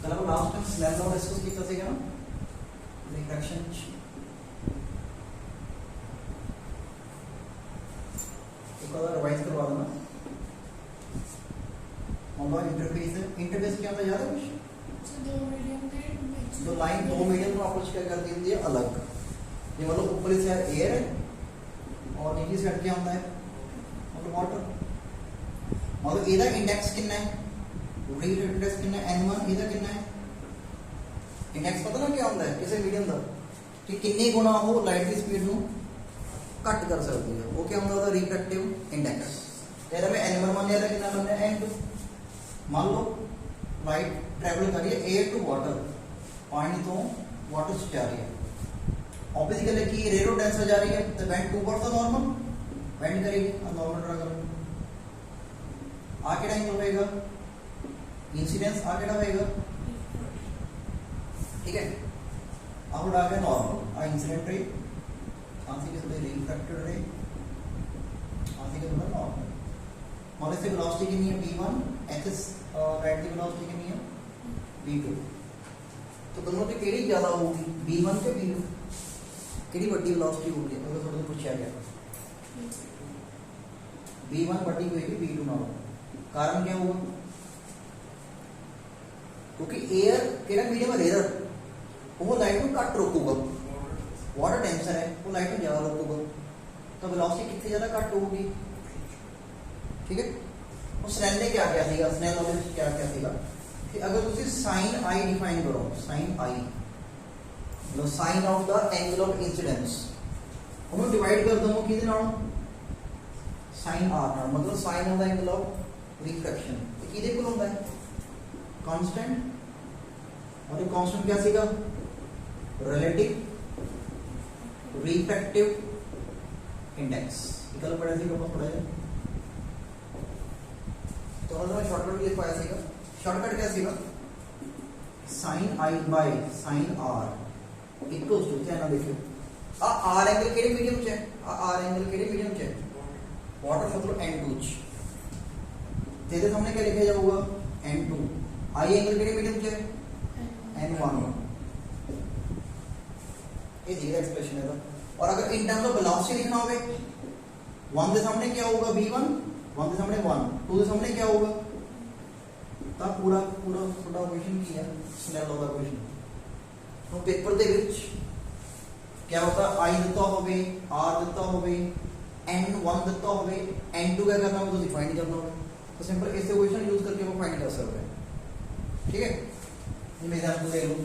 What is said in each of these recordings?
कल हम last time Snell law discuss किया सीगा ना रिफ्रैक्शन एक बार रिवाइज करवा देना मोबाइल इंटरफेस है इंटरफेस क्या होता है याद है कुछ दो मीडियम थे तो लाइन दो मीडियम को आपस क्या कर दी है अलग ये मतलब ऊपरी साइड एयर है और नीचे साइड क्या होता है मतलब वाटर मतलब ਇਹਦਾ इंडेक्स कितना है रीड इंडेक्स कितना है n1 ਇਹਦਾ कितना है इंडेक्स पता ना क्या होता है किसी मीडियम ਦਾ कि कितने गुना हो लाइट की स्पीड ਨੂੰ ਘੱਟ ਕਰ ਸਕਦੀ ਹੈ ਉਹ क्या ਹੁੰਦਾ ਉਹਦਾ ਰਿਫਰੈਕਟਿਵ इंडेक्स ਇਹਦਾ ਮੈਂ n1 ਮੰਨਿਆ ਤਾਂ ਕਿੰਨਾ ਮੰਨਿਆ n2 मान लो लाइट ट्रैवल कर रही है एयर टू वाटर पानी तो वाटर से जा रही है ऑब्वियसली गल है कि रेरो डेंस जा रही है तो बेंड टू वर्ड तो नॉर्मल बेंड करेगी नॉर्मल ड्रा करेंगे आ केड़ा एंगल होएगा इंसिडेंस आ केड़ा होएगा ठीक है अब उड़ा गया नॉर्मल आ इंसिडेंट रे आंसी के थोड़े रिफ्रैक्टेड रे आंसी के थोड़ा नॉर्मल और इससे वेलोसिटी कितनी है v1 एचएस लाइट की वेलोसिटी कितनी है v2 तो दोनों की केड़ी ज्यादा होगी v1 के v2 केड़ी बड़ी वेलोसिटी होगी अगर थोड़ा पूछा गया v1 बड़ी होगी v2 ना कारण क्या होगा क्योंकि एयर केड़ा मीडियम है रेयर वो लाइट को कट रोकूगा वाटर टेंशन है वो लाइट को ज्यादा रोकूगा तो वेलोसिटी कितनी ज्यादा कट होगी ठीक है उस स्नेल ने क्या किया सीगा स्नेल ने क्या किया सीगा कि अगर तुसी sin i डिफाइन करो sin i मतलब sin of the angle of incidence ਉਹਨੂੰ डिवाइड कर दो किदे नाल sin r ਨਾਲ मतलब sin of the angle of refraction ये किदे कोल ਹੁੰਦਾ है कांस्टेंट और ये कांस्टेंट क्या सीगा रिलेटिव रिफ्रैक्टिव इंडेक्स इकल पढ़ा सीगा बहुत पढ़ा है तो हमने शॉर्टकट लिख पाया सीगा शॉर्टकट क्या सीगा sin i by sin r equals to क्या ना देखियो आ r एंगल केड़े मीडियम च है आ r एंगल केड़े मीडियम च है वाटर मतलब n2 च तेरे सामने क्या लिखा जाऊगा n2 i एंगल केड़े मीडियम च है n1 ये जीरो एक्सप्रेशन है और अगर इन टर्म्स ऑफ वेलोसिटी लिखना होवे 1 के सामने क्या होगा v1 1 के सामने 1 2 के सामने क्या होगा तब पूरा पूरा थोड़ा क्वेश्चन किया स्नेल लॉ का क्वेश्चन तो पेपर ਦੇ ਵਿੱਚ क्या होता i ਦਿੱਤਾ ਹੋਵੇ r ਦਿੱਤਾ ਹੋਵੇ n1 ਦਿੱਤਾ ਹੋਵੇ n2 क्या करना होगा तो डिफाइन करना होगा तो सिंपल ऐसे क्वेश्चन यूज करके वो फाइंड कर सकते हैं ठीक है ये मैं एग्जांपल दे लूं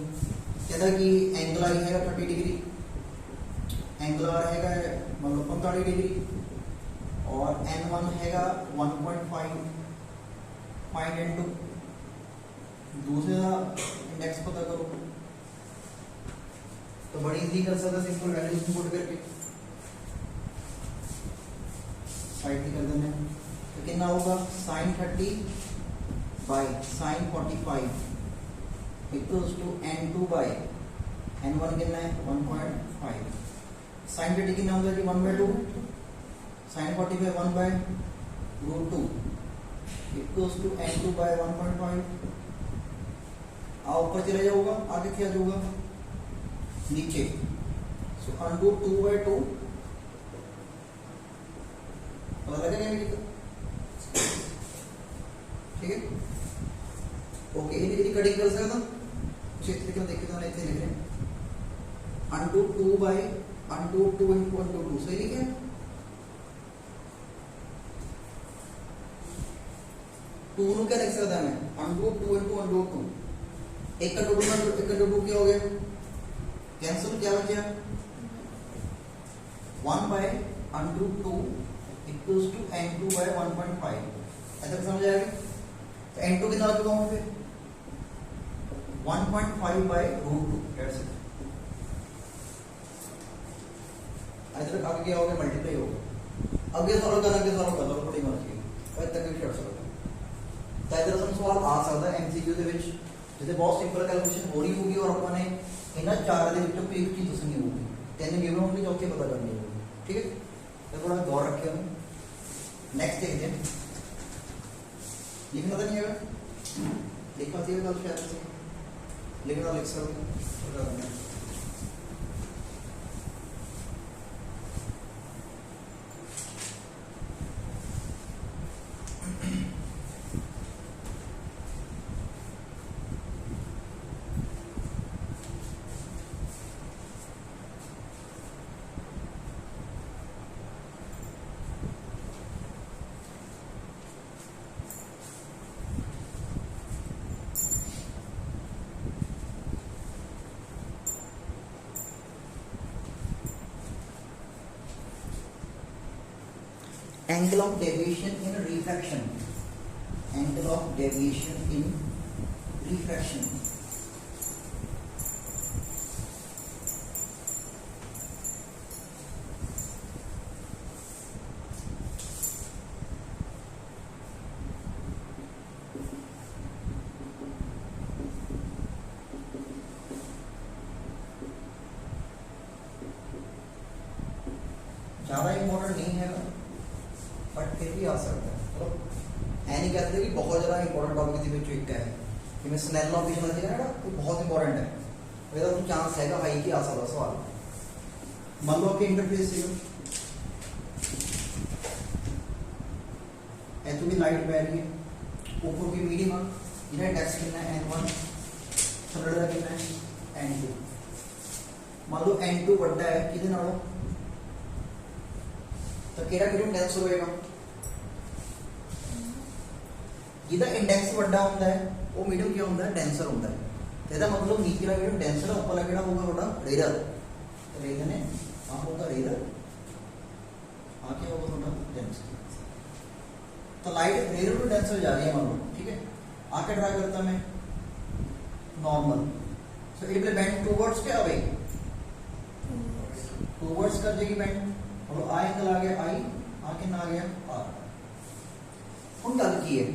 कहता कि एंगल r है 30 डिग्री एंगल r है मतलब 45 डिग्री और n1 हैगा 1.5 फाइंड n2 दूसरा इंडेक्स पता करो तो बड़ी इजी कर सकते सिंपल वैल्यूज पुट करके साइड कर देना तो कितना होगा sin 30 by sin 45 equals to n2 by n1 कितना है 1.5 sin 30 कितना होगा जी 1/2 sin 45 1 by root 2 equals to n2 by 1.5 ऊपर चले जाऊंगा आगे क्या जाऊंगा नीचे सो अंडू 2 by 2 पता लगा क्या ठीक है ओके ये कटिंग कर सकता क्षेत्र के देखिए तो ऐसे लिख रहे हैं undo 2 by undo 2 into undo 2 सही लिखे टू नु क्या लिख सकता मैं अंडू 2 into अंडू 2 एक का 2 क्या हो गया कैंसिल क्या बचा 1 by undo 2 equals to n2 by 1.5 ऐसा समझ आएगा तो n2 कितना आ चुका हूं फिर 1.5 by root 2 that's it इधर आगे क्या होगा मल्टीप्लाई होगा आगे सॉल्व करके सॉल्व कर लो थोड़ी मर्जी कोई तकलीफ कर सकते तो इधर हम सवाल आ सकता है एमसीक्यू ਦੇ ਵਿੱਚ जिसे बहुत सिंपल कैलकुलेशन हो रही होगी और अपने इन्हें चार ਦੇ ਵਿੱਚੋਂ ਕੋਈ ਇੱਕ ਚੀਜ਼ ਦੱਸਣੀ ਹੋਊਗੀ ਤਿੰਨ ਗਿਵਨ ਹੋਣਗੇ ਚੌਥੇ ਪਤਾ ਕਰਨੀ ਹੋਊਗੀ ठीक है तो थोड़ा गौर रखिए नेक्स्ट देखते हैं लिखना तो नहीं है लिखना चाहिए कल शायद से लिखना लिख सकते angle of deviation in refraction, angle of deviation in refraction. ज़्यादा इम्पोर्टेंट नहीं है बट फिर भी आ सकता है। चलो ऐ नहीं कहते कि बहुत ज़्यादा इंपॉर्टेंट टॉपिक के ਵਿੱਚੋਂ ਇੱਕ ਹੈ ਜਿਵੇਂ ਸਨੈਲ ਆਫ ਵਿਜ਼ਨ ਲੱਗੇਗਾ ਨਾ ਉਹ ਬਹੁਤ ਇੰਪੋਰਟੈਂਟ ਹੈ ਇਹਦਾ ਕੋਈ ਚਾਂਸ ਹੈਗਾ ਹਾਈ ਕਿ ਆ ਸਕਦਾ ਸਵਾਲ ਮੰਨ ਲਓ ਕਿ ਇੰਟਰਫੇਸ ਸੀਗਾ ਇਹ ਤੋਂ ਵੀ ਲਾਈਟ ਪੈ ਰਹੀ ਹੈ ਉੱਪਰ ਵੀ ਮੀਡੀਅਮ ਆ ਜਿਹਦਾ ਇੰਡੈਕਸ ਕਿੰਨਾ ਹੈ n1 ਥਰਡ ਦਾ ਕਿੰਨਾ ਹੈ n2 ਮੰਨ ਲਓ n2 ਵੱਡਾ ਹੈ ਕਿਹਦੇ ਨਾਲੋਂ तो केड़ा मीडियम डेंस होएगा जिहदा इंडेक्स वड्डा हुंदा है वो मीडियम क्या हुंदा है डेंसर हुंदा है तो ਇਹਦਾ मतलब नीचे वाला मीडियम डेंसर है ऊपर वाला केड़ा होगा थोड़ा रेयर तो रेयर ने आ होगा रेयर आ क्या होगा थोड़ा डेंसर तो लाइट रेयर टू डेंसर जा रही है मान लो ठीक है आके ड्रा करता मैं normal so it will bend towards के अवे टुवर्ड्स कर देगी बेंड और आई एंगल आ गया आई आके ना आ गया आर हम गल की है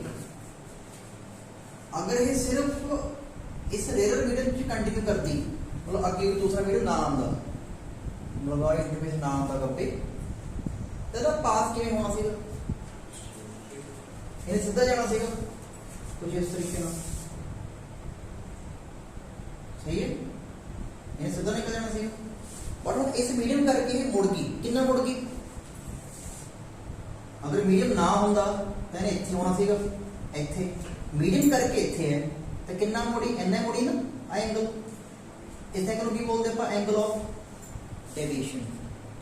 अगर ये सिर्फ इस रेयर मीडियम च कंटिन्यू करती मतलब अगे भी दूसरा मीडियम ना आंदा मतलब आ इंटरफेस ना आंदा कब्बे तेरा पास किवें होना सीगा ये सीधा जाना सीगा कुछ इस तरीके ना सही है ये सीधा निकल जाना सीगा बट हम इस मीडियम करके मुड़ गई कितना मुड़ गई अगर मीडियम ना होंदा तो इन्हें इत्थे होना सीगा इत्थे मीडियम करके इत्थे है तो कितना मुड़ी इन्ना मुड़ी ना आ एंगल इस एंगल को की बोलते हैं आप एंगल ऑफ डेविएशन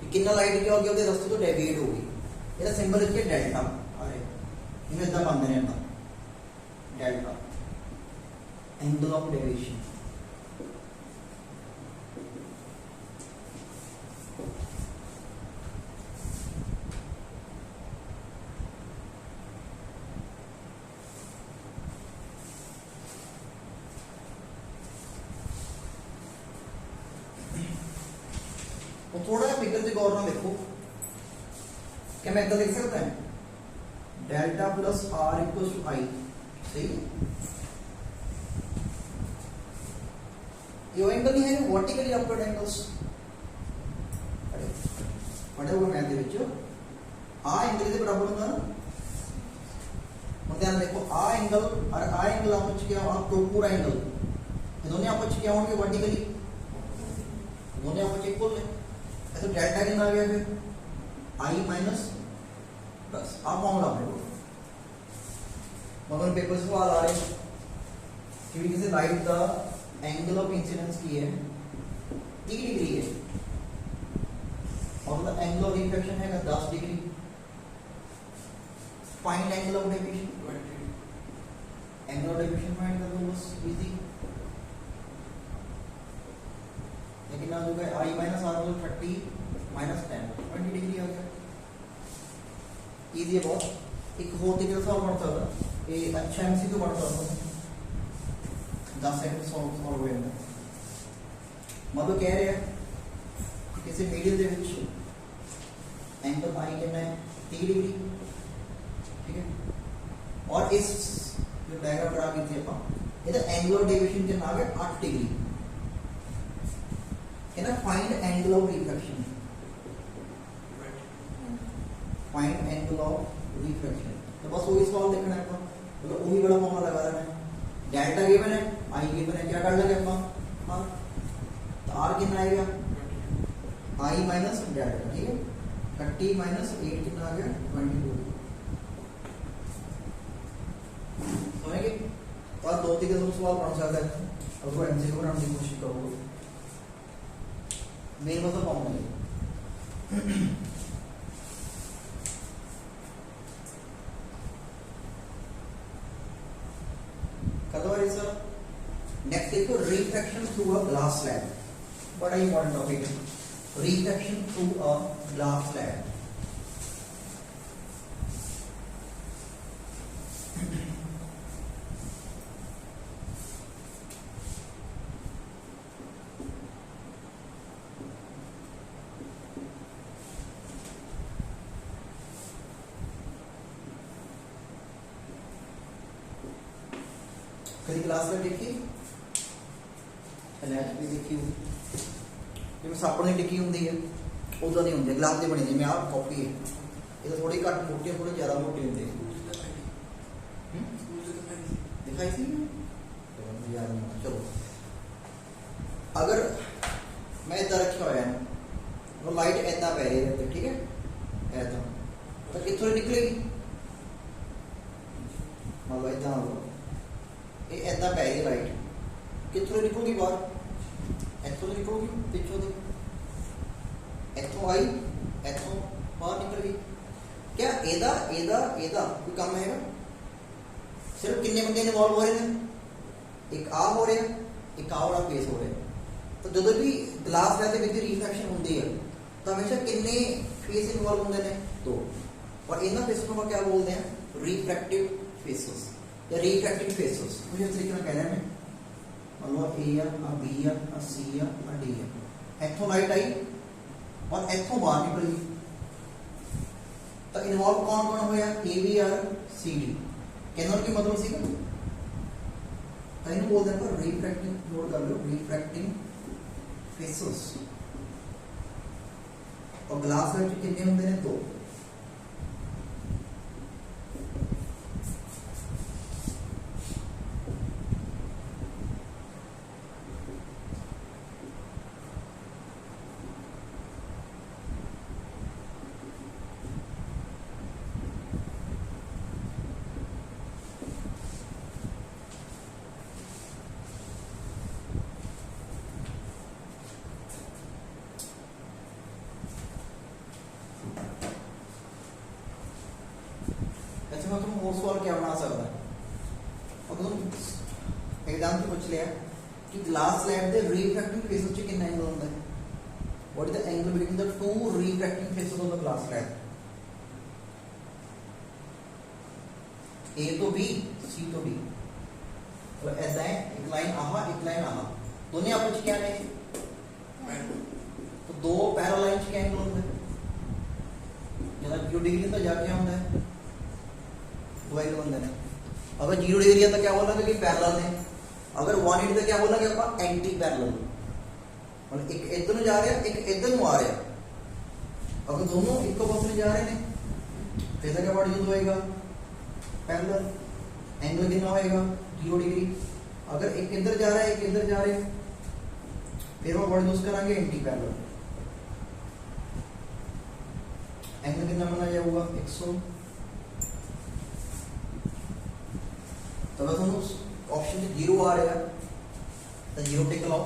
कि कितना लाइट क्या हो गया उसके रास्ते तो डेविएट हो गई ਇਹਦਾ सिंबल लिखिए डेल्टा आ रहे इन्हें इतना बनते हैं डेल्टा एंगल ऑफ डेविएशन थोड़ा फिगर से गौर ना देखो क्या मैं इतना लिख सकता है delta plus R equal to I सही ये एंगल नहीं है वर्टिकली अपवर्ड एंगल्स पढ़े हुए मैथ ਦੇ ਵਿੱਚ आ एंगल ਦੇ बराबर ਹੁੰਦਾ ਨਾ ਹੁਣ ਧਿਆਨ ਦੇਖੋ आ एंगल और आ एंगल आपस में क्या होगा तो पूरा एंगल ये दोनों आपस में क्या होंगे वर्टिकली दोनों आपस में इक्वल है तो डेल्टा कितना आ गया फिर आई माइनस बस आप फॉर्मूला अपने को मगर पेपर से सवाल आ रहे हैं क्योंकि से light the angle of incidence की है 30 डिग्री है और द एंगल ऑफ रिफ्लेक्शन है 10 degree find angle of deviation angle of deviation find कर दो बस इजी लेकिन आज होगा आई माइनस आर मतलब 30 माइनस 10 20 डिग्री आ गया इजी है बहुत एक और तरीके से बढ़ता है ये अच्छा एमसीक्यू बढ़ता है 10 सेकंड सॉल्व हो गया मतलब कह रहे हैं किसी मीडियम ਦੇ ਵਿੱਚ एंगल आई कितना है 30 डिग्री ठीक है और इस जो डायग्राम ड्रा की थी अपन ये तो एंगल ऑफ डेविएशन कितना आ गया 8 डिग्री है ना find angle of reflection find angle of reflection तो बस वही सवाल देखना है मतलब वही बड़ा फॉर्मूला लगा रहा है डेल्टा गिवन है, आई गिवन है, क्या कर लेंगे आप आर, तो आर कितना आएगा आई माइनस डेल्टा, ठीक है 30 माइनस 8 कितना आ गया 22 समझेंगे। और 2 3 का सवाल बन सकता है, उसको एमसीक्यू बनाने की कोशिश करोगे, मेन मतलब पाऊंगा सर। नेक्स्ट देखो refraction through a glass slab, बड़ा इंपॉर्टेंट टॉपिक है, refraction through a glass slab. कभी क्लास में देखी भी देखी जिम्मे सापड़ की टिक्की होंगी है उदा नहीं होंगे ग्लास की बनी जिम्मे आ कॉपी है, ये थोड़ी घट मोटी है, थोड़ी ज्यादा मोटी होंगी दिखाई थी याद नहीं। चलो अगर मैं इदा रखा हुआ है वो लाइट ऐदा पै रही है, ठीक है ऐदा तो कितों निकलेगी, मतलब ऐदा ये ऐदा पै रही है लाइट, कितों निकलूगी बाहर, इतों तो निकलूगी पिछों से, इतों आई इतों बाहर निकल गई। क्या एदा एदा एदा कोई काम है? सिर्फ किन्ने बंदे इन्वॉल्व हो रहे हैं, एक आ हो रहा एक आ वाला फेस हो रहा, तो जो भी ग्लास रहते विद रिफ्रैक्शन होंगी है तो हमेशा किन्ने फेस इन्वॉल्व होंगे ने दो, और इन्होंने फेस को क्या बोलते हैं रिफ्रैक्टिव फेसेस या रिफ्रैक्टिंग फेसेस। मुझे इस तरीके से कहना है, मतलब ए आ बी आ सी आ डी है, इथों लाइट आई और इथों बाहर निकल गई, तो इन्वॉल्व कौन कौन होया A B R C D, कहने की मतलब सी तो इन्हें बोलते हैं रिफ्रैक्टिंग, नोट कर लो रिफ्रैक्टिंग फेसेस। और ग्लास में कितने होंगे ने दो, तुम सवाल क्या बना सकता है, अगर तुम एग्जाम से पूछ लिया कि ग्लास स्लैब दे रिफ्रैक्टिंग फेसेस च कितना एंगल होता है, what is the angle between the two refracting faces of the glass slab, A तो बी सी तो बी, तो ऐसा है एक लाइन आहा एक लाइन आहा, दोनों आपस में क्या है, तो दो पैरेलल लाइंस के एंगल होते हैं, जरा 0 डिग्री तो जा क्या होता है वाइल बंदे ने, अगर 0 डिग्री है तो क्या बोला कि पैरेलल है, अगर 180 तो क्या बोला कि आप एंटी पैरेलल, मतलब एक इधर जा रहा है एक इधर आ रहा है, अगर दोनों एक पास में जा रहे हैं फिर क्या बॉडी यूज होएगा पैरेलल, एंगल कितना होएगा 0 डिग्री, अगर एक इधर जा रहा है एक इधर जा रहे हैं फिर वो बॉडी यूज करेंगे एंटी पैरेलल, एंगल कितना बना जाएगा 100। तो अगर तुम ऑप्शन में 0 आ रहा है तो 0 टिक लाओ,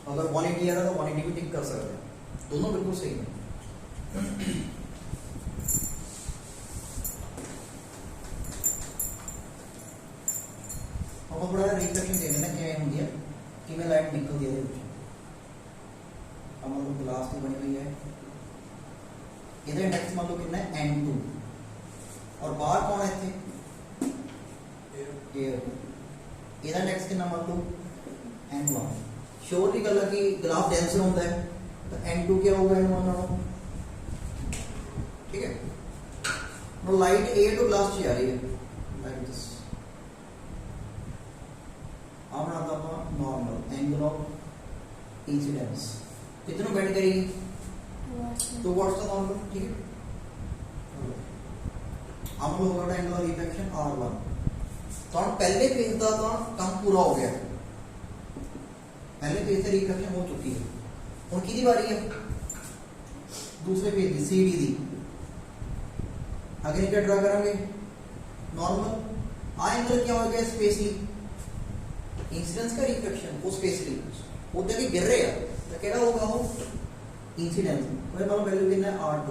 अगर 180 आ रहा है तो 180 भी टिक कर सकते हैं, दोनों बिल्कुल सही है। अब थोड़ा रिफ्रैक्शन देख लेना क्या होती है कि मैं लाइट निकलती है, अब मान लो ग्लास की बनी हुई है, इधर इंडेक्स मान लो कितना है N2 और बाहर कौन है थे एयर, इधर इंडेक्स कितना मान लो N1, श्योर की गल है कि ग्लास डेंसर होता है तो N2 क्या होगा N1 नालों, ठीक है। तो लाइट ए टू ग्लास जा रही है लाइक दिस, अब बनाता अपना नॉर्मल एंगल ऑफ इंसिडेंस कितना बेंड करेगी 2 वाट्स का नॉर्मल, ठीक है। अब लोग एंगल ऑफ रिफ्लेक्शन R1 तो पहले फेज का तो कम पूरा हो गया, पहले पेज से रिफ्लेक्शन हो चुकी है, हुण किहदी बारी है, दूसरे पेज की सी डी दी। अगे क्या ड्रा करेंगे, नॉर्मल। आ एंगल क्या हो गया, स्पेसली इंसिडेंस का रिफ्लेक्शन, वो स्पेसली वो देखिए गिर रहे हैं तो क्या होगा, वो इंसिडेंस। मेरे पास वैल्यू कितना है R2,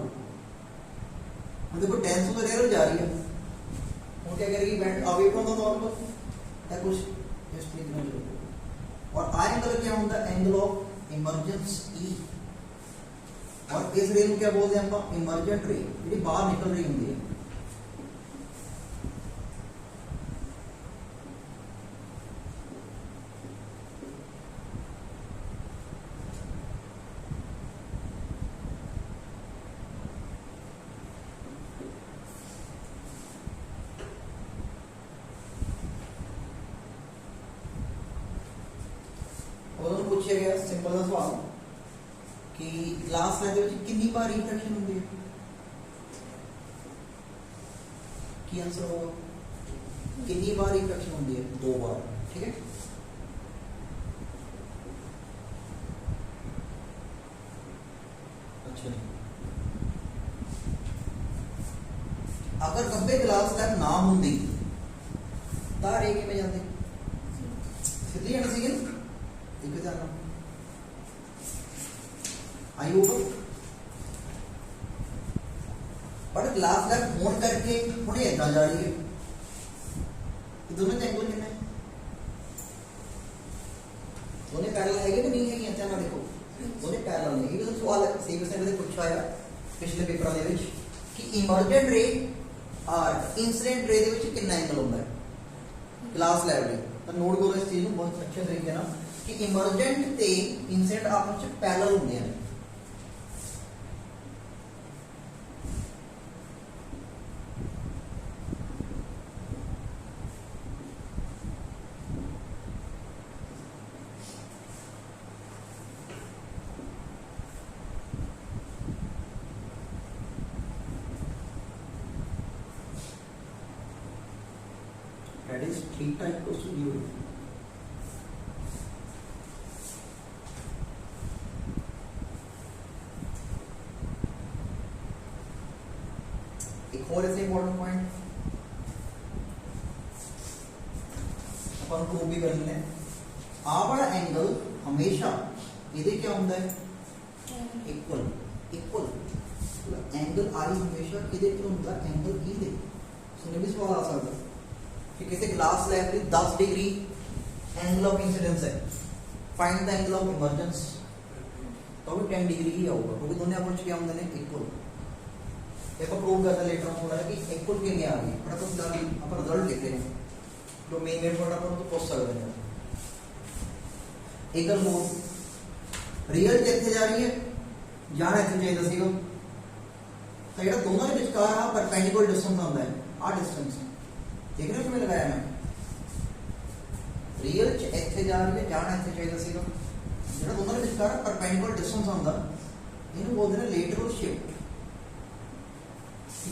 हम देखो टेंस तो एरर जा रही है, वो क्या करेगी, band away from the normal या कुछ इस तरीके में। और आ एंगल क्या होता है, एंगल ऑफ इमर्जेंस E, और इस रे को क्या बोलते हैं हम, इमर्जेंट रे, जी बाहर निकल रही होंगी है। पूछा गया सिंपल सा सवाल कि ग्लास स्लैब ਦੇ ਵਿੱਚ कितनी बार रिफ्लेक्शन होती है, की आंसर होगा कितनी बार रिफ्लेक्शन होती है, 2 बार, ठीक है। अच्छा नहीं, अगर कब्बे ग्लास स्लैब ना होंदी तां रे किवें जांदी, सीधी जानी सी, ठीक है। आई होगा, बट ग्लास स्लैब होने करके हुणे इदां जा रही है, दोनों एंगल कितने, दोनों पैरेलल है कि नहीं है, अच्छा ना देखो दोनों पैरेलल नहीं है। सवाल सीबीएसई ने पूछा है पिछले पेपर दे विच कि इमर्जेंट रे और इंसिडेंट रे दे विच कितना एंगल होता है ग्लास स्लैब दे, तो नोट करो इस चीज को बहुत अच्छे तरीके ना कि इमर्जेंट ते इंसिडेंट आपस में पैरेलल होंगे हैं। That is theta equals to 0. एक और ऐसे इंपॉर्टेंट पॉइंट अपन प्रूव भी करना है, आ वाला एंगल हमेशा ये क्या होता है, इक्वल इक्वल एंगल आई हमेशा किधर क्या होता है, एंगल ई दे। सुने भी सवाल आ सकता है कि किसी ग्लास स्लैब में 10 डिग्री एंगल ऑफ इंसिडेंस है, find the angle of emergence, तो भी 10 डिग्री ही आऊगा, क्योंकि दोनों आपस में क्या होंगे ने इक्वल। देखो प्रूव करना लेटर ऑन थोड़ा कि इक्वल के लिए आ गई, बड़ा कुछ दाल अपन रिजल्ट लिखते हैं तो मेन मेन पॉइंट अपन तो पूछ सकते हैं। एक और रियल कितने जा रही है, जाना इतने चाहिए दसीगा, तो ये दोनों के विचकार आ परपेंडिकुलर डिस्टेंस होता है, आ डिस्टेंस देख रहे हो मैं लगाया मैं, रियल इतने जा रही है, जाना इतने चाहिए दसीगा, जो दोनों के विचकार परपेंडिकुलर डिस्टेंस होता इन्हें बोलते हैं लेटरल शिफ्ट।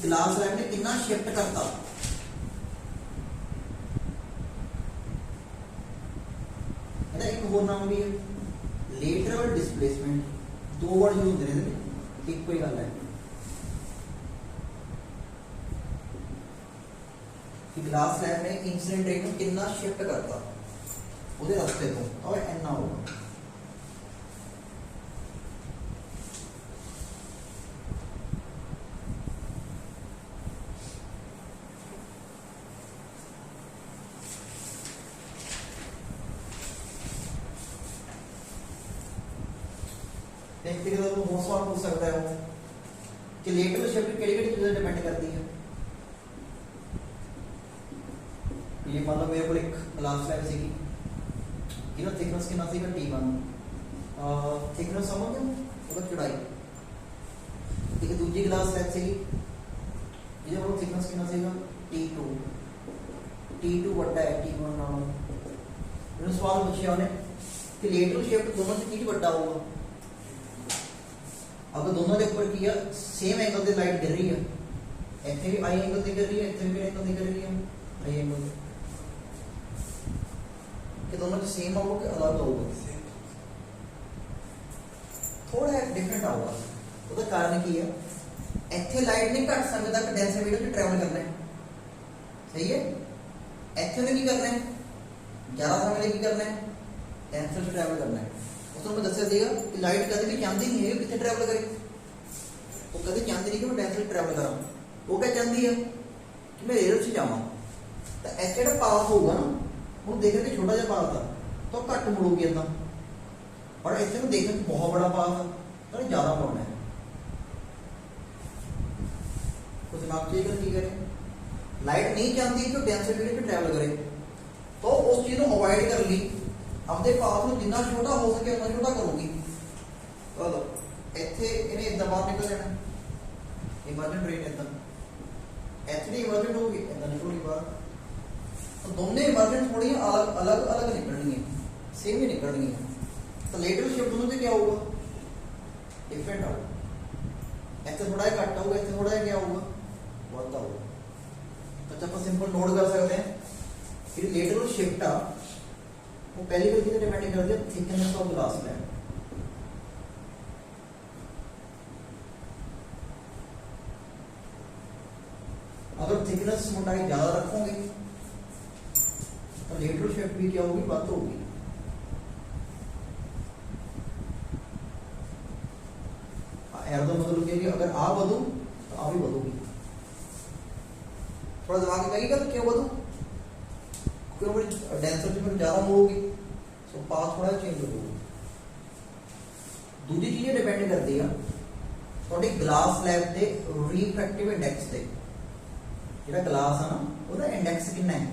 ग्लास स्लैब ने कितना शिफ्ट करता, एक और नाम भी है लेटरल डिस्प्लेसमेंट, 2 वर्ड यूज होते हैं, एक कोई गल है कि ग्लास स्लैब ने इंसिडेंट रे में कितना शिफ्ट करता ਉਹਦੇ रास्ते तो और एना होगा। देखते हैं तो बहुत सवाल पूछ सकता है वो कि लेटरल शिफ्ट केड़ी-केड़ी चीजें डिपेंड करती है। ये मान लो मेरे को एक ग्लास स्लैब सी की ना थिकनेस कितना सी का T1, थिकनेस समझ गए मतलब चौड़ाई, ठीक है। दूसरी ग्लास स्लैब सी ये वो थिकनेस कितना सी का T2 बड़ा है T1 नालों। मैंने सवाल पूछा उन्हें कि लेटरल शिफ्ट दोनों से किस बड़ा होगा, अगर दोनों के ऊपर किया सेम एंगल से लाइट गिर रही है, ऐसे भी आई एंगल से गिर रही है, ऐसे भी एंगल से गिर रही है, आई एंगल कि दोनों में सेम होगा कि अलग होगा? थोड़ा डिफरेंट आऊगा। ਉਹਦਾ ਕਾਰਨ ਕੀ ਹੈ? ਇੱਥੇ ਲਾਈਟ ਨੇ ਘੱਟ ਸਮੇਂ ਤੱਕ ਡੈਂਸ ਮੀਡੀਅਮ 'ਚ ਟਰੈਵਲ ਕਰਨਾ ਹੈ, ਸਹੀ ਹੈ। ਇੱਥੇ ਨੇ ਕੀ ਕਰਨਾ ਹੈ? ਜ਼ਿਆਦਾ ਸਮੇਂ ਲਈ ਕੀ ਕਰਨਾ ਹੈ? ਡੈਂਸਰ 'ਚ ਟਰੈਵਲ ਕਰਨਾ ਹੈ। ਉਸ ਨੂੰ ਮੈਂ ਦੱਸਿਆ ਸੀਗਾ ਕਿ ਲਾਈਟ ਕਦੇ ਵੀ ਚਾਹੁੰਦੀ ਨਹੀਂ ਹੈ ਕਿੱਥੇ ਟਰੈਵਲ ਕਰੇ, ਉਹ ਕਦੇ ਚਾਹੁੰਦੀ ਨਹੀਂ ਕਿ ਮੈਂ ਡੈਂਸਰ 'ਚ ਟਰੈਵਲ ਕਰਾਂ। ਉਹ क्या ਚਾਹੁੰਦੀ ਹੈ ਕਿ मैं रेल 'ਚ ਜਾਵਾਂ। ਤਾਂ ਇਹ ਜਿਹੜਾ ਪਾਥ ਹੋਊਗਾ ਨਾ, ਉਹ ਦੇਖ ਕੇ ਛੋਟਾ ਜਿਹਾ ਪਾਥ ਆ ਤਾਂ ਘੱਟ ਮੁੜੂਗੀ ਇਦਾਂ, और ਇੱਥੇ ਨੂੰ ਦੇਖ ਕੇ ਬਹੁਤ ਬੜਾ ਪਾਥ ਆ ਤਾਂ ਜ਼ਿਆਦਾ ਮੁੜਨਾ है। तो जनाब चाहिए की करें, लाइट नहीं चाहती कि डेंसर मीडियम में ट्रैवल करे, तो उस चीज को अवॉइड कर ली, अपने पाथ में जितना छोटा हो सके उतना छोटा करूंगी। चलो इतने इन्हें इतना बाहर निकल जाना, इमरजेंट ट्रेन इतना इतनी इमरजेंट होगी इतना निकलूगी बाहर। तो दोनों इमरजेंट थोड़ी अलग अलग अलग निकलनी है, सेम ही निकलनी है। तो लेटरल शिफ्ट दोनों से क्या होगा? डिफरेंट होगा। ऐसे थोड़ा घट होगा, ऐसे थोड़ा क्या होगा? बढ़ता होगा। तो आप सिंपल नोट कर सकते हैं कि लेटरल शिफ्ट वो पहली गलती से डिपेंड करती है थिकनेस ऑफ ग्लास स्लैब। अगर थिकनेस मोटाई ज्यादा रखोगे तो लेटरल शिफ्ट भी क्या होगी? बढ़ होगी। तो मतलब कि अगर आ बढ़ू तो आ भी बढ़ूगी। थोड़ा दिमाग में लगेगा तो क्यों बढ़ू? क्योंकि डेंसर में ज्यादा मुड़ूगी तो पाथ थोड़ा चेंज होगा। दूसरी चीजें डिपेंड करती है थोड़ी ग्लास स्लैब के रिफ्रैक्टिव इंडेक्स से। जो ग्लास है ना उसका इंडेक्स कितना है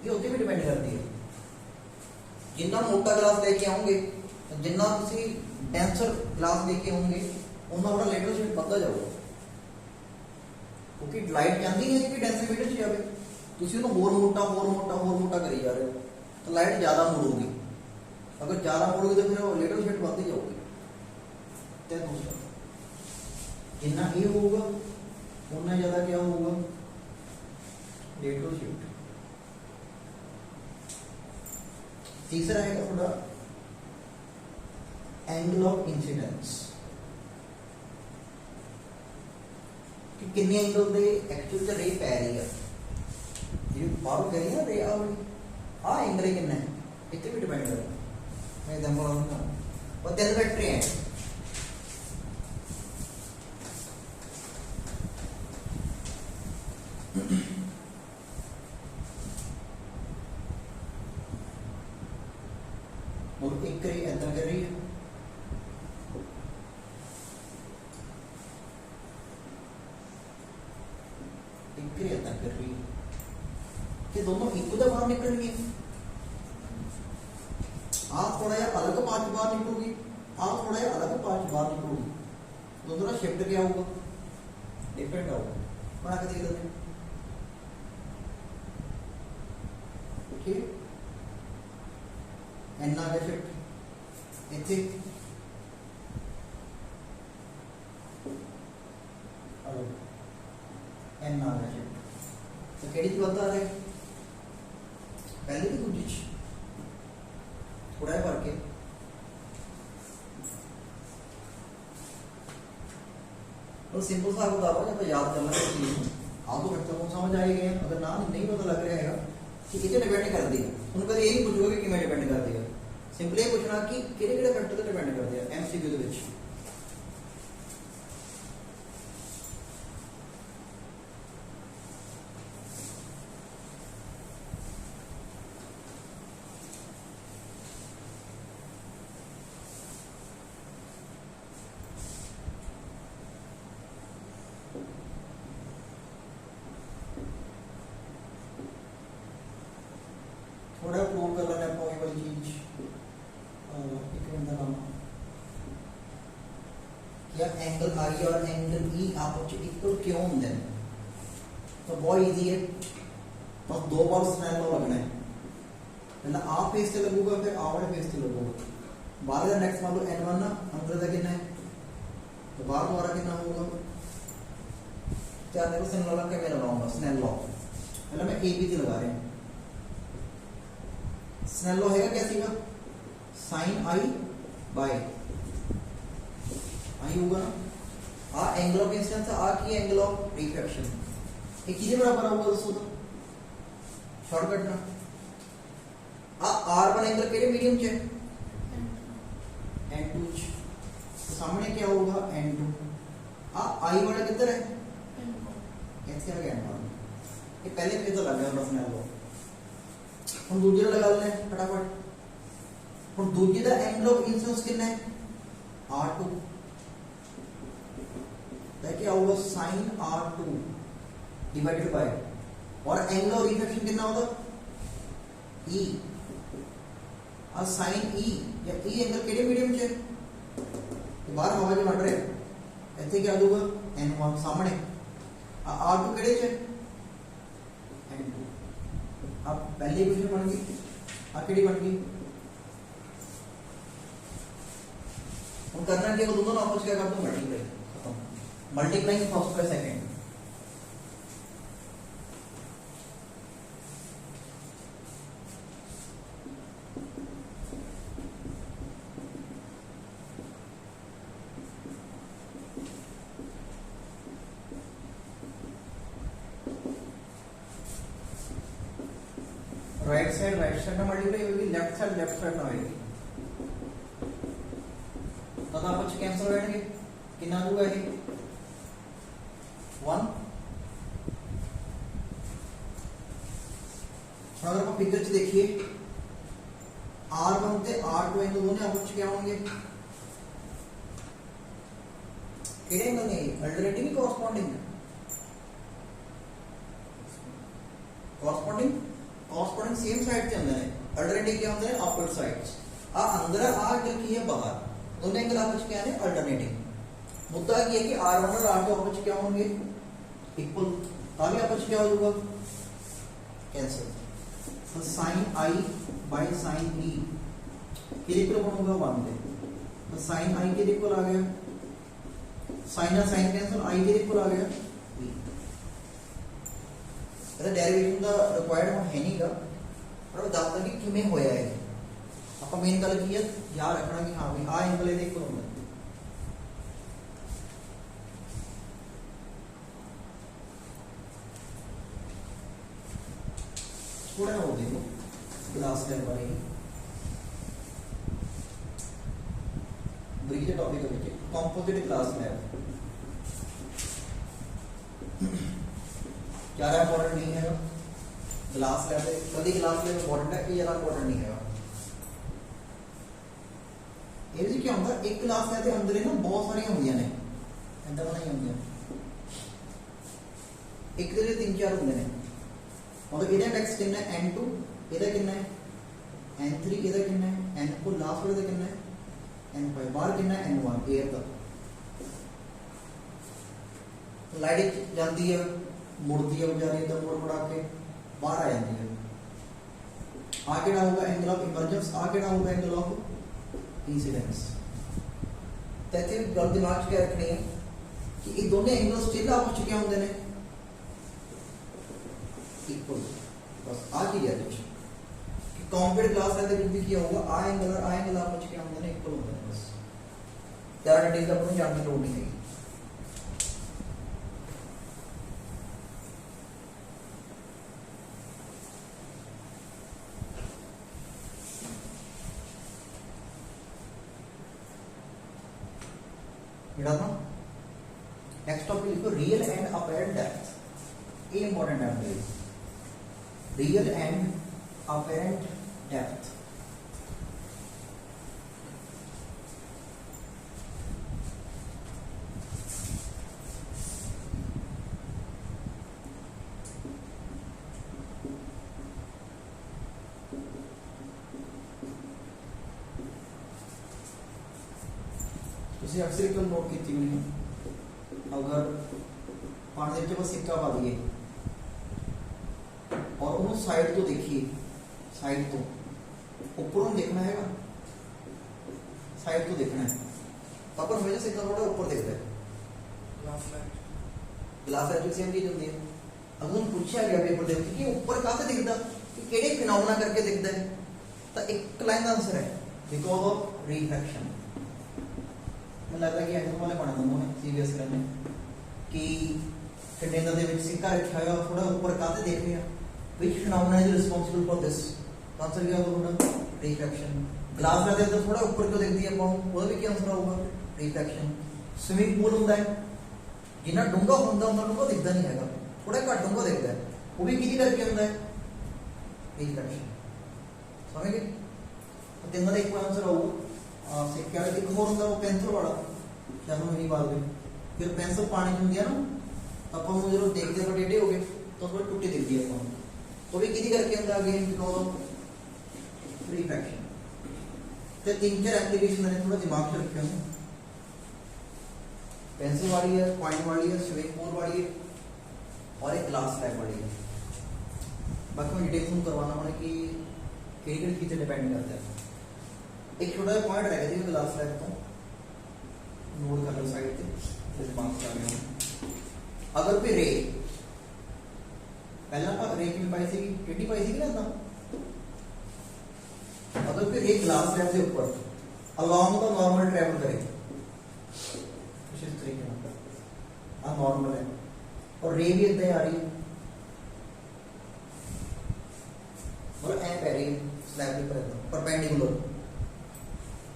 ये उत्ते भी डिपेंड करती है। जितना मोटा ग्लास लेके आओगे जितना डेंसर ग्लास लेके आओगे उतना थोड़ा लेटरल शिफ्ट बढ़ता जाएगा, क्योंकि लाइट चाहती है कि डेंसर मीडियम से जाए, तुसी उन्हें होर मोटा होर मोटा होर मोटा करी जा रहे हो तो लाइट ज्यादा मुड़ूगी। अगर ज्यादा मुड़ोगी तो फिर लेटरल शिफ्ट बढ़ती जाओगी। तो दूसरा जितना ये होगा उतना ज्यादा क्या होगा? Lateral shift. तीसरा है थोड़ा एंगल ऑफ इंसिडेंस, कि कितने एंगल दे एक्चुअल च रे पै रही है, जी बाहर कह रही है रे आ एंगल कितना है इतने भी डिपेंड करता है। मैं दम बोलूंगा और 3 फैक्टर हैं। और एक रे ऐसा कर रही है, कर रही है कि दोनों एक तो बाहर निकलेंगे। आप थोड़ा या अलग पांच बार निकलोगी, आप थोड़ा या अलग पांच बार निकलोगी, दोनों का शिफ्ट क्या होगा? डिफरेंट होगा। बना के देख लेते हैं। ठीक एन आ गया शिफ्ट इतने एन आ गया शिफ्ट। तो केड़ी च बदला रहे पहले की दूजी थोड़ा है फर्क है। तो सिंपल सा बताओ जब याद करना है चीज आप तो बच्चों को समझ आएगी। अगर ना नहीं पता लग रहा है कि कितने डिपेंड कर दी उन्होंने कभी ये नहीं पूछोगे कि किमें डिपेंड कर दिया, सिंपली ये पूछना कि किहड़े फैक्टर ते डिपेंड करते हैं एमसीक्यू दे विच। थोड़ा प्रूव कर लेना है वाली चीज एक मिनट नाम क्या एंगल आई और एंगल ई आपस में इक्वल क्यों होंगे? तो बहुत इजी है, बस 2 बार स्नैल लगना है। पहले आ फेस से लगूगा फिर आ वाले फेस से लगूगा। बाहर का नेक्स्ट मान लो n1 ना अंदर का कितना है तो बाहर द्वारा कितना होगा? क्या देखो स्नैल लॉ के मैं लगाऊंगा स्नैल लॉ। पहले मैं ए बी से लगा रहे हैं स्नेलो हैगा क्या सीगा साइन आई बाय आई होगा ना आ एंगल ऑफ इंसिडेंस आ की एंगल ऑफ रिफ्रैक्शन ये किसके बराबर होगा दोस्तों तो शॉर्टकट ना आ r1 एंगल केड़े मीडियम च n2 च तो सामने क्या होगा n2 आ i वाला किधर है कैसे आ गया n1 ये पहले पे तो लग गया बस मैं लो हम दूसरा लगा लें फटाफट और दूसरी दा एंगल ऑफ इंसिडेंस कितना है r2 क्या होगा sin r2 डिवाइडेड बाय और एंगल ऑफ रिफ्रैक्शन कितना होगा e और sin e या e एंगल केड़े मीडियम च है बाहर हवा जो बन रहा है ऐसे क्या होगा n1 सामने r2 केड़े च है n2 अब पहले इक्वेशन बन गई आ केड़ी बन गई हम करना क्या दोनों आपस क्या कर दो मल्टीप्लाई खत्म multiplying first by second right side ना मल्टीप्लाई होगी लेफ्ट साइड ना होगी तो आप कुछ कैंसिल हो जाएंगे कितना होगा ये 1 अगर आप फिगर च देखिए r1 ते r2 एंगल दोनों आपस क्या होंगे केड़े एंगल ने अल्टरनेटिव कॉरेस्पॉन्डिंग सेम साइड से अंदर है अल्टरनेटिव क्या होता है अपोजिट साइड्स आ अंदर आ एंगल की है बाहर दोनों एंगल आपस क्या है अल्टरनेटिव मुद्दा ये है कि r1 और r2 आपस क्या होंगे इक्वल आगे आपस क्या हो जाएगा कैंसिल तो sin i by sin e के इक्वल होगा 1 पे तो sin i के इक्वल आ गया sin और sin कैंसिल i के इक्वल आ गया e ਇਹਦਾ ਡੈਰੀਵੇਸ਼ਨ ਦਾ ਰਿਕੁਆਇਰਡ ਹੁਣ ਹੈ ਨਹੀਂਗਾ ਪਰ ਉਹ ਦੱਸਦਾ ਕਿ ਕਿਵੇਂ ਹੋਇਆ ਹੈ ਆਪਾਂ ਮੇਨ ਗੱਲ ਕੀ ਹੈ ਯਾਦ ਰੱਖਣਾ ਕਿ ਹਾਂ ਵੀ ਆ ਐਂਗਲ ਇਹਦੇ ਇਕੁਅਲ ਹੁੰਦਾ ਥੋੜਾ ਹੋ ਦੇਖੋ ਕਲਾਸ ਲੈਣ ਬਾਰੇ ਬ੍ਰਿਜ ਦੇ ਟੌਪਿਕ ਵਿੱਚ ਕੰਪੋਜ਼ਿਟ ਕਲਾਸ ਲੈਬ ज्यादा इंपॉर्टेंट नहीं है क्लास लैब कभी क्लास लैब इंपॉर्टेंट है ये ज्यादा इंपॉर्टेंट नहीं है ये जी क्या होता है एक क्लास लैब के अंदर ना बहुत सारी होंगी ने ऐसा नहीं होंगी एक दे 3-4 होंगे ने मतलब ਇਹਦਾ ਟੈਕਸ ਕਿੰਨਾ ਹੈ n2 ਇਹਦਾ ਕਿੰਨਾ ਹੈ n3 ਇਹਦਾ ਕਿੰਨਾ ਹੈ n4 ਲਾਸਟ ਵਾਲੇ ਦਾ ਕਿੰਨਾ ਹੈ n5 ਬਾਹਰ ਕਿੰਨਾ ਹੈ n1 에ਅਰ ਦਾ ਲਾਈਟ ਜਾਂਦੀ ਹੈ मुड़ती है बेचारी एकदम मुड़ मुड़ा के बाहर आ जाती है आ केड़ा होगा एंगल ऑफ इमर्जेंस आ केड़ा होगा एंगल ऑफ इंसिडेंस तैथे गल दिमाग च क्या रखनी है कि ये दोनों एंगल स्टिल आपस में क्या होंगे ने इक्वल बस आ चीज है कुछ कि कॉम्प्लेक्स क्लास है तो भी क्या होगा आ एंगल और आ एंगल आपस में क्या होंगे ने इक्वल होंगे बस ज्यादा डिटेल का अपने जानने की लोड़ नहीं है नेक्स्ट टॉपिक लिखो रियल एंड अपैरेंट डेप्थ ये इंपॉर्टेंट है रियल एंड अपैरेंट डेप्थ ਤੁਸੀਂ ਅਕਸਰ ਇੱਕ ਨੋਟ ਕੀਤੀ ਹੋਣੀ अगर पानी ਦੇ ਵਿੱਚ ਬਸ ਸਿੱਕਾ ਪਾ ਦਈਏ और ਉਹਨੂੰ ਸਾਈਡ ਤੋਂ ਦੇਖੀਏ ਸਾਈਡ ਤੋਂ ਉੱਪਰੋਂ ਦੇਖਣਾ ਹੈਗਾ ਸਾਈਡ ਤੋਂ ਦੇਖਣਾ ਹੈ ਤਾਂ ਆਪਾਂ ਹਮੇਸ਼ਾ ਸਿੱਕਾ ਥੋੜਾ ਉੱਪਰ ਦੇਖਦਾ ਹੈ ग्लास लाइट सेम चीज होती है अगर हम पूछा गया पेपर ਦੇ ਵਿੱਚ कि ऊपर ਕਾਹਤੇ ਦਿਖਦਾ कि ਕਿਹੜੇ ਫਿਨੋਮੇਨਾ ਕਰਕੇ ਦਿਖਦਾ है तो एक लाइन का आंसर है बिकॉज ऑफ रिफ्रैक्शन। मैं लगता है कि एग्जाम वाले पढ़ा उन्होंने सीबीएस करने कि कंटेनर ਦੇ ਵਿੱਚ सिक्का रखा हुआ थोड़ा ऊपर काते देख लिया which phenomena is responsible for this, answer क्या होगा रिफ्रैक्शन। ग्लास का तो थोड़ा ऊपर क्यों देख दिया अपन, वो भी क्या आंसर होगा रिफ्रैक्शन। स्विमिंग पूल ਹੁੰਦਾ है जिन्ना डूंगा ਹੁੰਦਾ ਉਹਨਾਂ ਨੂੰ दिखता नहीं हैगा, थोड़ा घट डूंगा दिखता है, वो भी किसी करके ਹੁੰਦਾ है रिफ्रैक्शन। समझ गए? तो तीनों का एक आंसर होगा सिक्का वाला। एक और ਹੁੰਦਾ वो पेंसिल वाला, शायद हम यही बात करें। फिर पेंसिल पानी में ਹੁੰਦੀ है ना, अपन वो जो देखते हैं टेढ़े हो गए तो थोड़ी टूटी दिखती है अपन, तो भी किसी करके ਹੁੰਦਾ अगेन बिकॉज ऑफ रिफ्रैक्शन। तो तीन चार एप्लीकेशन मैंने थोड़ा दिमाग से रखे होंगे, पेंसिल वाली है, पॉइंट वाली है, स्विमिंग पूल वाली है और एक ग्लास स्लैब वाली है। बाकी मैं डिटेल्स में करवाना होना कि किसी चीज़ डिपेंड करता है। एक छोटा सा पॉइंट रह गया ग्लास स्लैब तो नोट कर लो साइड पे दिमाग से आ गया। अगर कोई रे पहला आप रे की पाई सी टेढ़ी पाई सी ना, अगर कोई रे ग्लास स्लैब के ऊपर अलोंग द नॉर्मल ट्रैवल करे कुछ इस तरीके से नॉर्मल है और रे भी इतना ही आ रही है, मतलब ऐ पै रही है स्लैब के ऊपर परपेंडिकुलर,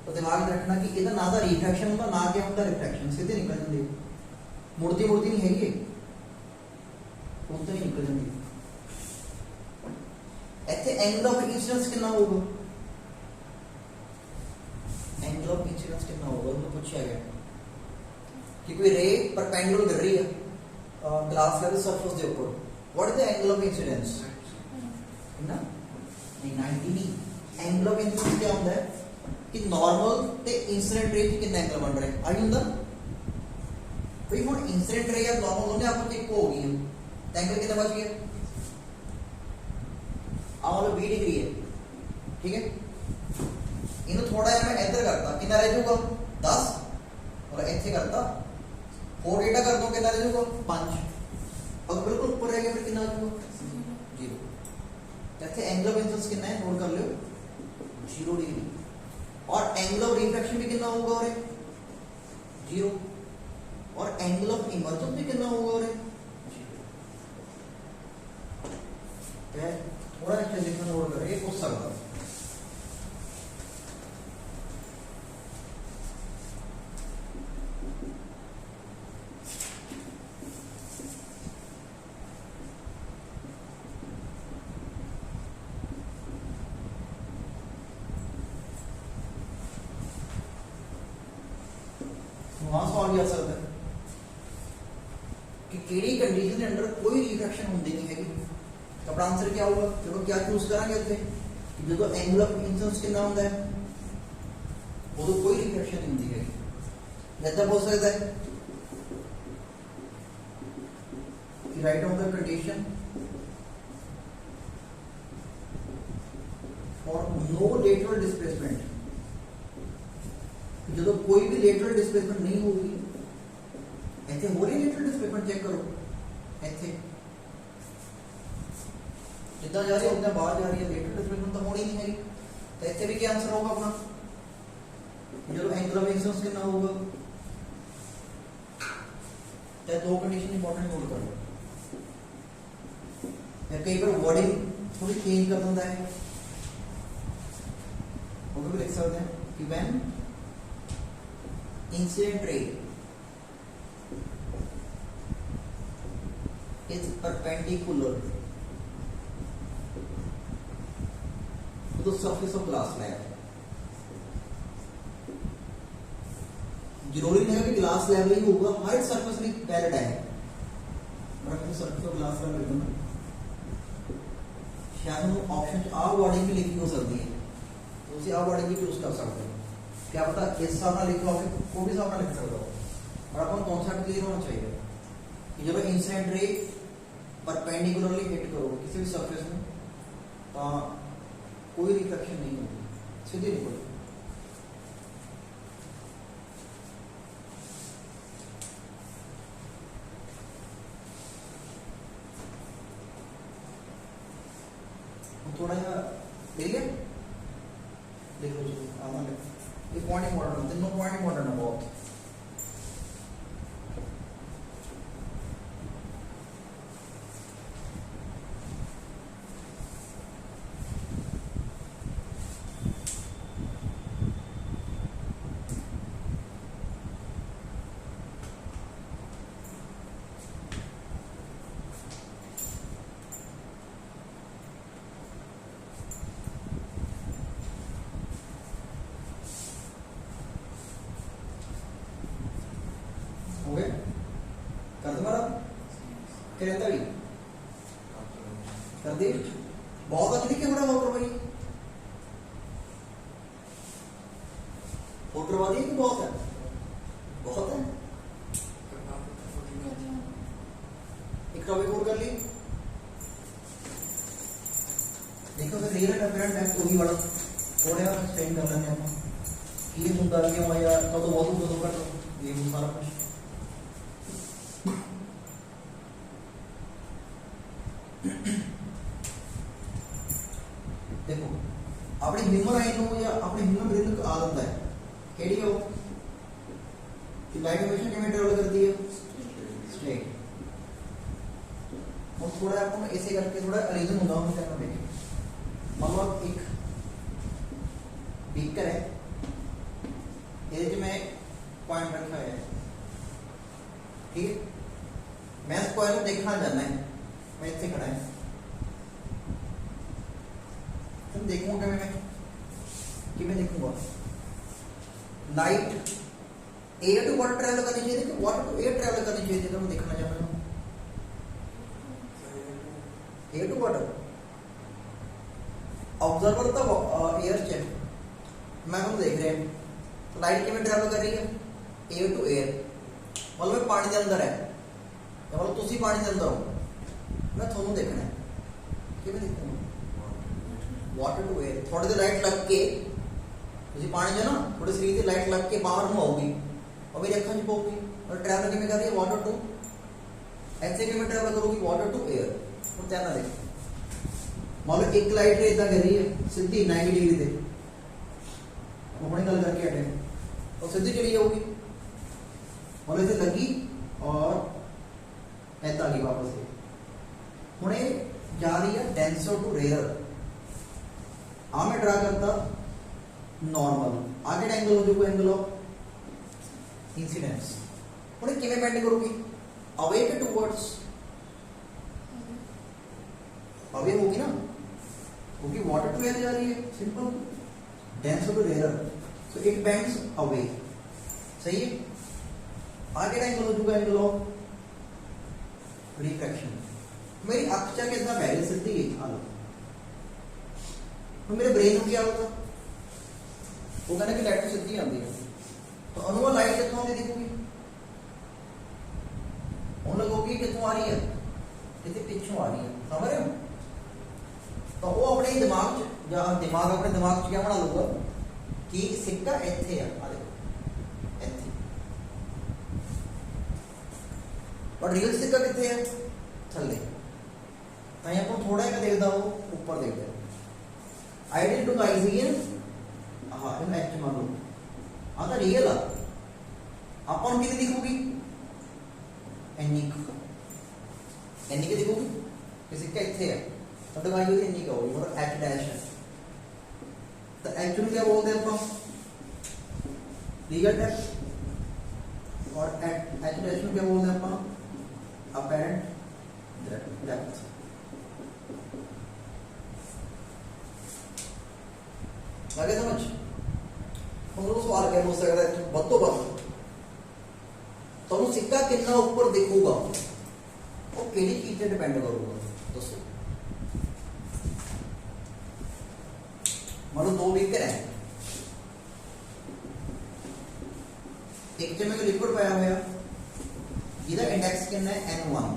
तो दिमाग में रखना कि इधर ना तो रिफ्रैक्शन होता ना क्या होता रिफ्रैक्शन, सीधे निकल जाती मुड़ती मुड़ती नहीं हैगी, उधर ही निकल जाती। ऐसे एंगल ऑफ इंसिडेंस कितना होगा, एंगल ऑफ इंसिडेंस कितना होगा तो पूछा गया कि कोई रे परपेंडिकुलर गिर रही है ग्लास के सरफेस के ऊपर, what is the angle of incidence ना, नहीं 90 नहीं। एंगल ऑफ इंसिडेंस क्या होता है कि नॉर्मल ते इंसिडेंट रे कितना एंगल बन रहा है, आई ਹੁੰਦਾ भाई ਹੁਣ इंसिडेंट रे या नॉर्मल दोनों आपस में इक्वल हो गई है, एंगल कितना बच गया मतलब 20 डिग्री है, ठीक है। इन्हें थोड़ा मैं इधर करता कितना रह जाऊगा 10 और ऐसे करता 4 डेटा कर दो कितना रह जाऊगा 5, अगर बिल्कुल ऊपर रह गया फिर कितना आ जाऊगा 0। जैसे एंगल ऑफ इंसिडेंस कितना है नोट कर लो 0 डिग्री, और एंगल ऑफ रिफ्रैक्शन भी कितना होगा और 0, और एंगल ऑफ इमर्जन भी कितना होगा और 0। थोड़ा अच्छा लिखना नोट करें, पूछ सकता वहां सवाल भी आ सकता है कि केड़ी कंडीशन के अंदर कोई रिफ्रैक्शन होती नहीं है, तो अपना आंसर क्या होगा, देखो क्या चूज करेंगे उत्थे कि जो एंगल ऑफ इंसिडेंस कितना होता है वो तो कोई रिफ्रैक्शन नहीं होती है। जैसा बोल सकता है कि right of the condition for no lateral displacement, जो कोई भी लेटरल डिस्प्लेसमेंट नहीं होगी, ऐसे हो रही लेटरल डिस्प्लेसमेंट चेक करो, ऐसे जितना जा रही है उतना बाहर जा रही है, लेटरल डिस्प्लेसमेंट तो होनी नहीं है, तो ऐसे भी क्या आंसर होगा अपना, जो एंगल ऑफ इंसिडेंस कितना होगा, तो दो कंडीशन इंपॉर्टेंट नोट कर लो। या कई बार वर्डिंग थोड़ी चेंज कर देता है, वो भी लिख सकते हैं कि when incident ray is perpendicular to the surface of glass slab। जरूरी नहीं है कि ग्लास स्लैब ही होगा, हर सरफेस में वैलिड है, but surface of glass slab लिखना शायद ऑप्शन आ वर्डिंग भी लिखी हो सकती है, तो उसे आ वर्डिंग भी यूज कर सकते हैं, क्या पता इस हिसाब से लिखा हो वो भी हिसाब से लिख सकता हो, और अपन कॉन्सेप्ट क्लियर होना चाहिए कि जब इंसिडेंट रे परपेंडिकुलरली हिट करो किसी भी सरफेस में तो कोई रिफ्लेक्शन नहीं होगी, सीधे निकलो। थोड़ा सा ठीक है, देखो जी ये पॉइंट इंपॉर्टेंट है, तीनों पॉइंट इंपॉर्टेंट है बहुत। हो गया कर दूंगा रहता भी कर दे बहुत अच्छी क्या बड़ा मोटर भाई मोटर वाली कि बहुत है एक टॉपिक और कर ली देखो अगर रियल एंड अपरेंट है तो भी बड़ा थोड़े और एक्सप्लेन कर लेंगे हम ये मुद्दा क्यों आया तो बहुत कर दो ये सारा कुछ देखो अपने ह्यूमन आई नो या अपने ह्यूमन ब्रेन को आदत है केड़ी है वो कि लाइट हमेशा किमें ट्रेवल करती है स्ट्रेट और थोड़ा अपन ऐसे करके थोड़ा रीजन होगा हम क्या देखें मान लो एक बीकर है ये जो मैं पॉइंट रखा है ठीक है मैं इस पॉइंट को देखना जानना है मैं इतने खड़ा है तुम देखूंगा मैं कि मैं देखूंगा light air to water travel करनी चाहिए कि वाटर टू एयर ट्रैवल करनी चाहिए तो मैं देखना चाहता हूँ एयर टू वाटर ऑब्जर्वर तो एयर चेक मैं हम देख रहे हैं तो लाइट किमें ट्रैवल कर रही है एयर टू एयर मतलब पानी के अंदर है मतलब तुसी पानी के अंदर हो मैं थोनू देखना है कि मैं देखूंगा वाटर टू एयर थोड़ी सी लाइट लग के तुसी पानी जो ना थोड़ी सी लाइट लग के बाहर में होगी और मेरी अखा च पाऊगी और ट्रैवल किमें कर रही है वाटर टू ऐसे किमें ट्रैवल करोगी वाटर टू एयर और तैरना देखो मान लो एक लाइट इतना कर रही है सीधी 90 डिग्री से अपनी गल करके हटे और सीधी चली जाऊगी मान लो इसे लगी और ऐसा आ गई वापस से हुणे जा रही है डेंसर टू रेयर आ मैं ड्रा करता नॉर्मल आगे एंगल हो जाएगा एंगल ऑफ इंसिडेंस हुणे किवें बेंड करूगी अवे के टुवर्ड्स अवे होगी ना क्योंकि वाटर टू एयर जा रही है simple denser to rare so it bends away सही है आगे एंगल हो जाएगा एंगल ऑफ रिफ्रैक्शन मेरी अख चा कितना पहले सीधी है हां तो मेरे ब्रेन को क्या होता वो कहना कि लाइट सीधी आती है तो अनुवा लाइट कितों आती दिखोगी उन लगोगी कितों आ रही है कितने पिछों आ रही है समझ रहे हो तो वो अपने दिमाग या दिमाग अपने दिमाग च क्या बना लूगा कि सिक्का ਇੱਥੇ ਆ ਆ देखो ਇੱਥੇ और रियल सिक्का कितने है थल्ले ਤਾਂ ਆਪਾਂ ਥੋੜਾ ਜਿਹਾ ਦੇਖਦਾ ਉਹ ਉੱਪਰ ਦੇਖਦਾ आइडियल टू गाइस ही है हां इन एच मान लो आ तो रियल आ अपन कितनी दिखोगी एनी के दिखोगी किसी का ਇੱਥੇ है तो गाइस ये एनी का होगी और एच डैश है तो एक्चुअली क्या बोलते हैं अपन रियल डेप्थ और एच डैश में क्या बोलते हैं अपन अपेरेंट डेप्थ लगे समझ हम लोग सवाल क्या पूछ सकते हैं बत्तो बत तो सिक्का कितना ऊपर दिखूगा वो केड़ी चीज पे डिपेंड करूंगा दोस्तों मतलब दो बीकर है एक च में लिक्विड पाया हुआ जिहदा इंडेक्स कितना है n1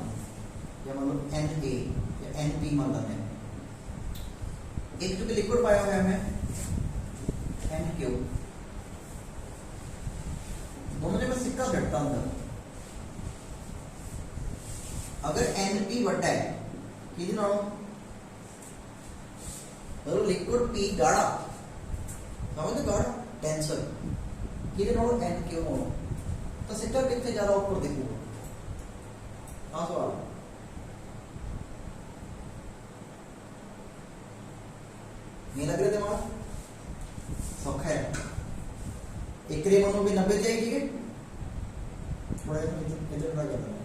या मतलब na या np मान लेते हैं एक जो लिक्विड पाया हुआ है NQ दोनों जगह सिक्का घटता अंदर अगर NP बड़ा है किसी नालों मतलब लिक्विड P गाढ़ा समझ गाढ़ा टेंसर किहदे नालों एन क्यों नालों तो सिक्का कितने ज़्यादा ऊपर दिखूगा। हाँ सवाल नहीं लग रहा दिमाग सौखा है। एक रे मनो भी 90 चाहिए, ठीक है थोड़ा इधर ट्राई करना है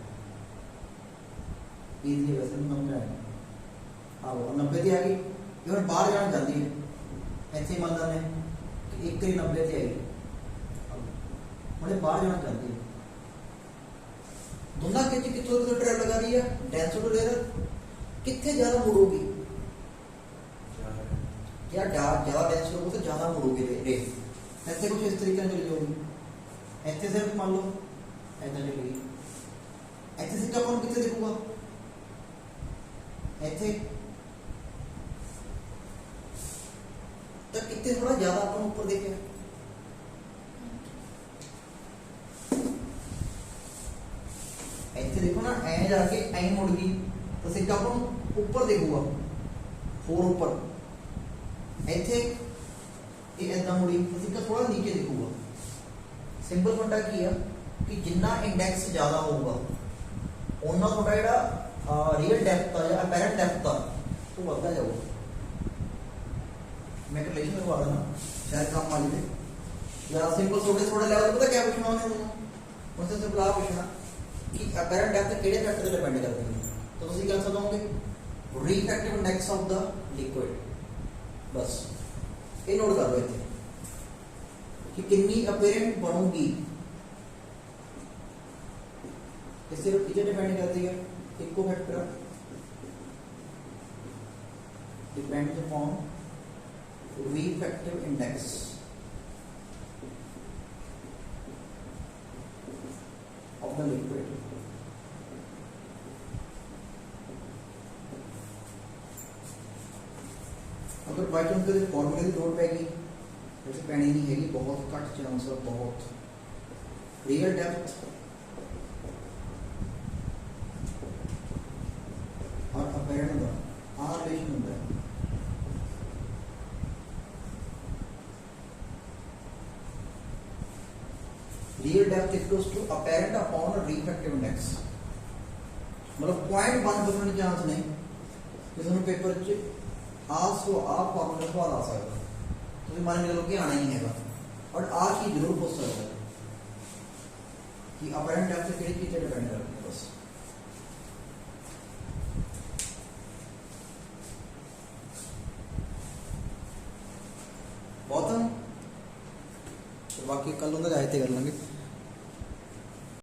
इजी वैसे नहीं समझ आएगा। हाँ वो 90 थी आ गई इवन बाहर जाना चाहती है ऐसे ही मान ने कि एक करी 90 थी आएगी बड़े बाहर जाना चाहती है। दोनों के कितों कितों ट्रैप लगा रही है डेंसर टू लेयर कितने ज़्यादा मुड़ोगी क्या ज़्यादा डेंस होगा तो ज़्यादा मुड़ोगी रे ऐसे कुछ इस तरीके से चली जाओगी। ऐसे सिर्फ मान लो ऐसा चलेगी ऐसे सिक्का कौन कितने दिखूगा ऐसे तो कितने थोड़ा ज़्यादा अपन ऊपर देखे ऐसे देखो ना ऐ जाके ऐ मुड़ गई तो सिक्का अपन ऊपर देखूगा 4 ऊपर ऐसे ये ऐसा मुड़ी तो सिक्का थोड़ा नीचे दिखूगा। सिंपल फंडा की है कि जिन्ना इंडेक्स ज़्यादा होगा उन्ना थोड़ा जिहड़ा रियल डेप्थ था या अपैरेंट डेप्थ था वो बढ़ता जाऊगा। मैं कैलकुलेशन करवा देना शायद काम वाली थे या सिंपल थोड़े लेवल पता क्या पूछना उन्हें उनसे सिंपल आप पूछना कि अपैरेंट डेप्थ किहड़े फैक्टर पे डिपेंड करती है तो तुम क्या आंसर दोगे refractive index of the liquid. बस ये नोट कर लो इतने कि कितनी अपैरेंट बनूगी इससे किसे डिपेंड करती है इको factor depends upon refractive index of the liquid. अगर बाई चांस कभी फॉर्मूले की लोड पैगी वैसे पैनी नहीं हैगी बहुत घट चांस है बहुत रियल डेप्थ और अपैरेंट का आ रिलेशन होता है। Real depth equals to apparent upon refractive index मतलब 0.1% चांस नहीं कि पेपर च सो आप फॉर्मूला सवाल आ सकता तो मान लो कि आना ही है बट आ चीज जरूर पूछ सकता है कि अपैरेंट डेप्थ किहड़ी चीज पे डिपेंड करती है। बस बहुत हम तो बाकी कल उन्हें जाते कर लेंगे।